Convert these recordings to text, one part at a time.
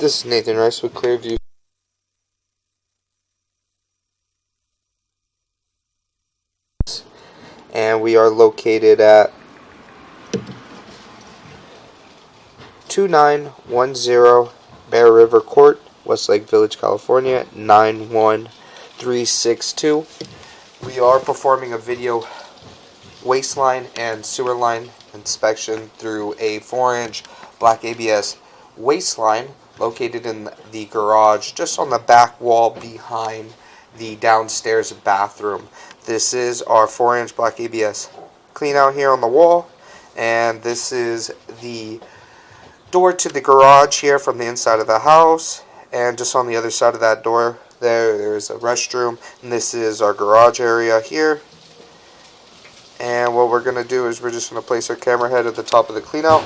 This is Nathan Rice with Clearview. And we are located at 2910 Bear River Court, Westlake Village, California, 91362. We are performing a video waistline and sewer line inspection through a 4-inch black ABS waistline located in the garage just on the back wall behind the downstairs bathroom. This is our 4-inch black ABS clean out here on the wall, and this is the door to the garage here from the inside of the house, and just on the other side of that door there's a restroom, and this is our garage area here. And what we're going to do is we're just going to place our camera head at the top of the clean out,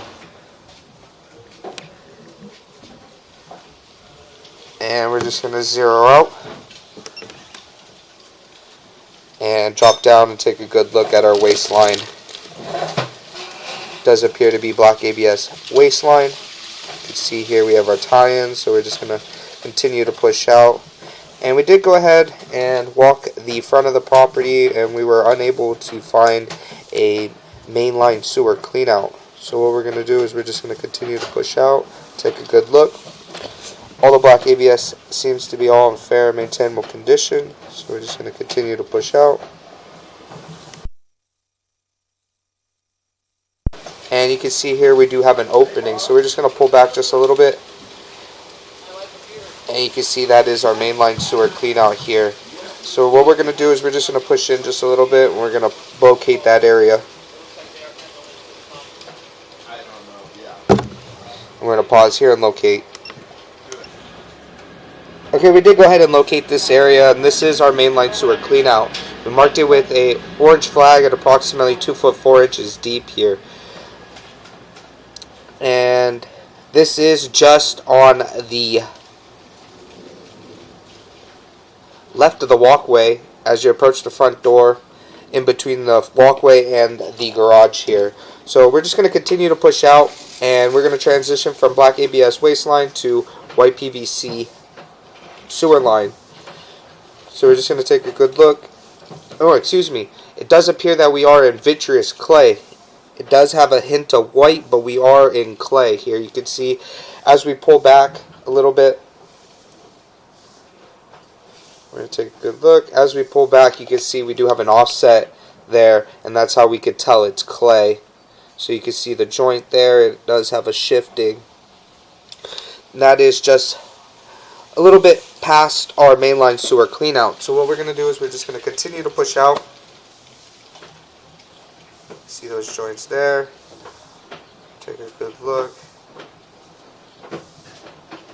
and we're just going to zero out and drop down and take a good look at our waistline. It does appear to be black ABS waistline. You can see here we have our tie-ins, so we're just going to continue to push out. And we did go ahead and walk the front of the property, and we were unable to find a mainline sewer clean out. So what we're going to do is we're just going to continue to push out, take a good look. All the black ABS seems to be all in fair and maintainable condition, so we're just going to continue to push out. And you can see here we do have an opening, so we're just going to pull back just a little bit. And you can see that is our mainline sewer clean out here. So what we're going to do is we're just going to push in just a little bit, and we're going to locate that area. We're going to pause here and locate. Okay, we did go ahead and locate this area, and this is our mainline sewer clean out. We marked it with a orange flag at approximately 2 foot 4 inches deep here. And this is just on the left of the walkway as you approach the front door, in between the walkway and the garage here. So we're just going to continue to push out, and we're going to transition from black ABS waistline to white PVC sewer line. So we're just going to take a good look. Oh, excuse me. It does appear that we are in vitreous clay. It does have a hint of white, but we are in clay here. You can see as we pull back a little bit. We're going to take a good look. As we pull back, you can see we do have an offset there, and that's how we could tell it's clay. So you can see the joint there. It does have a shifting. And that is just a little bit past our mainline sewer clean out. So what we're going to do is we're just going to continue to push out. See those joints there. Take a good look.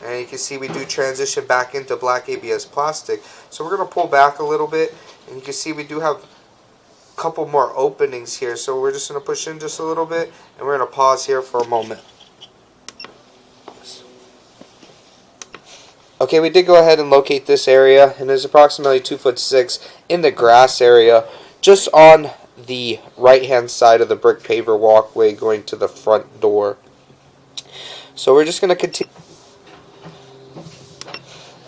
And you can see we do transition back into black ABS plastic. So we're going to pull back a little bit, and you can see we do have a couple more openings here. So we're just going to push in just a little bit, and we're going to pause here for a moment. Okay, we did go ahead and locate this area, and there's approximately 2 foot 6 in the grass area, just on the right hand side of the brick paver walkway going to the front door. So we're just going to continue,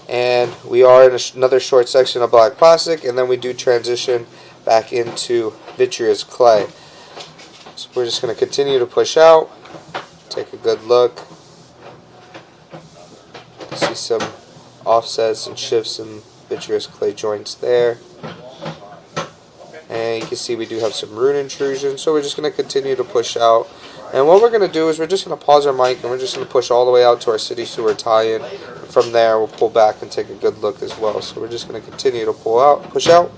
and we are in another short section of black plastic, and then we do transition back into vitreous clay. So we're just going to continue to push out, take a good look. See some offsets and shifts in vitreous clay joints there. And you can see we do have some root intrusion, so we're just going to continue to push out. And what we're going to do is we're just going to pause our mic, and we're just going to push all the way out to our city sewer tie-in. From there, we'll pull back and take a good look as well. So we're just going to continue to push out.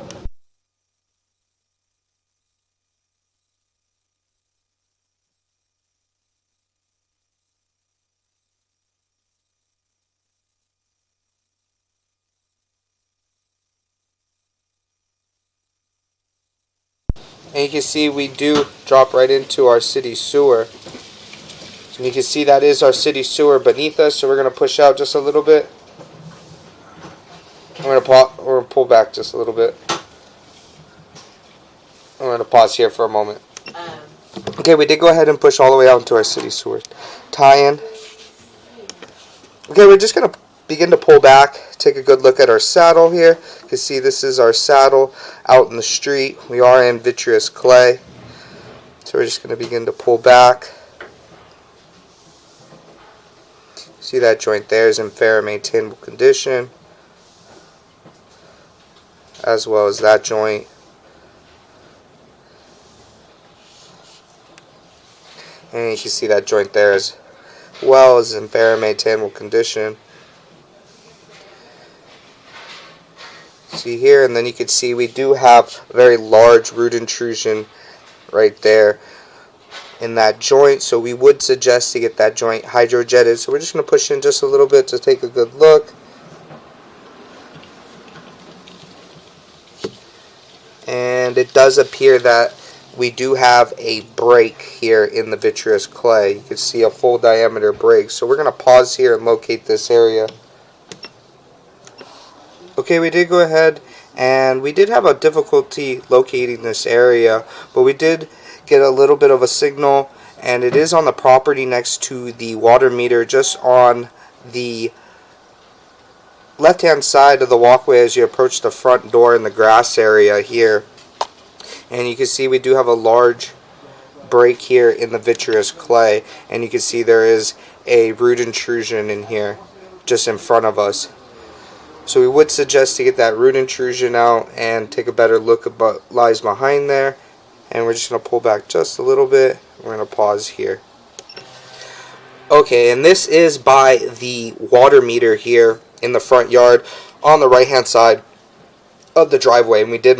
And you can see we do drop right into our city sewer. And you can see that is our city sewer beneath us, so we're going to push out just a little bit. We're going to pull back just a little bit. I'm going to pause here for a moment. Okay, we did go ahead and push all the way out into our city sewer tie-in. Okay, we're just going to begin to pull back, take a good look at our saddle here. You can see this is our saddle out in the street. We are in vitreous clay. So we're just going to begin to pull back. See that joint there is in fair and maintainable condition, as well as that joint. And you can see that joint there as well as in fair and maintainable condition. See here, and then you can see we do have a very large root intrusion right there in that joint, so we would suggest to get that joint hydrojetted. So we're just going to push in just a little bit to take a good look. And it does appear that we do have a break here in the vitreous clay. You can see a full diameter break. So we're going to pause here and locate this area. Okay, we did go ahead and we did have a difficulty locating this area, but we did get a little bit of a signal, and it is on the property next to the water meter, just on the left hand side of the walkway as you approach the front door in the grass area here. And you can see we do have a large break here in the vitreous clay, and you can see there is a root intrusion in here just in front of us. So we would suggest to get that root intrusion out and take a better look at what lies behind there. And we're just going to pull back just a little bit. We're going to pause here. Okay, and this is by the water meter here in the front yard on the right hand side of the driveway, and we did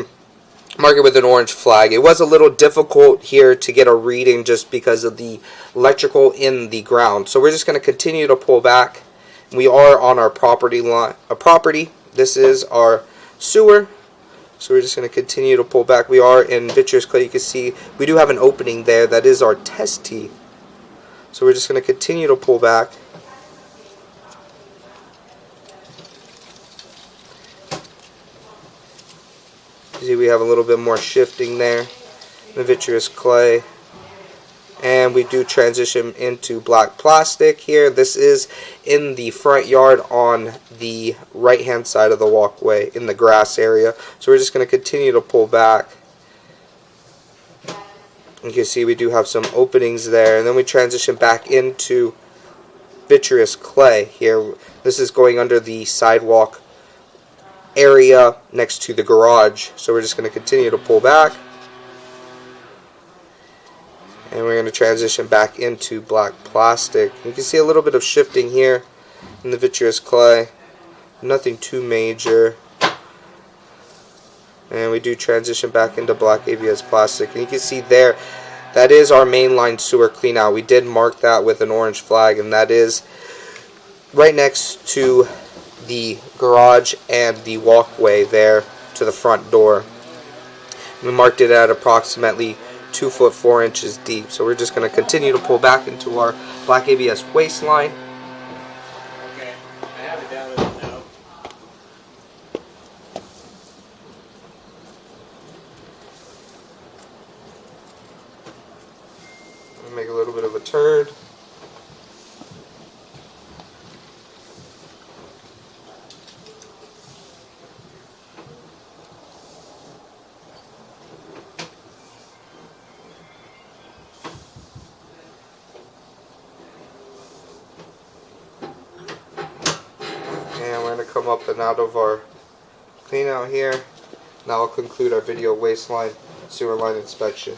mark it with an orange flag. It was a little difficult here to get a reading just because of the electrical in the ground. So we're just going to continue to pull back. We are on our property line, This is our sewer. So we're just going to continue to pull back. We are in vitreous clay. You can see we do have an opening there. That is our test tee. So we're just going to continue to pull back. You see we have a little bit more shifting there in the vitreous clay. And we do transition into black plastic here. This is in the front yard on the right hand side of the walkway in the grass area. So we're just going to continue to pull back. You can see we do have some openings there, and then we transition back into vitreous clay here. This is going under the sidewalk area next to the garage. So we're just going to continue to pull back. And we're going to transition back into black plastic. You can see a little bit of shifting here in the vitreous clay. Nothing too major. And we do transition back into black ABS plastic. And you can see there, that is our mainline sewer clean out. We did mark that with an orange flag, and that is right next to the garage and the walkway there to the front door. We marked it at approximately 2 foot 4 inches deep. So we're just going to continue to pull back into our black ABS waistline. Okay, I have it down as a no. Make a little bit of a turn. And we're going to come up and out of our clean out here. Now I'll conclude our video waistline sewer line inspection.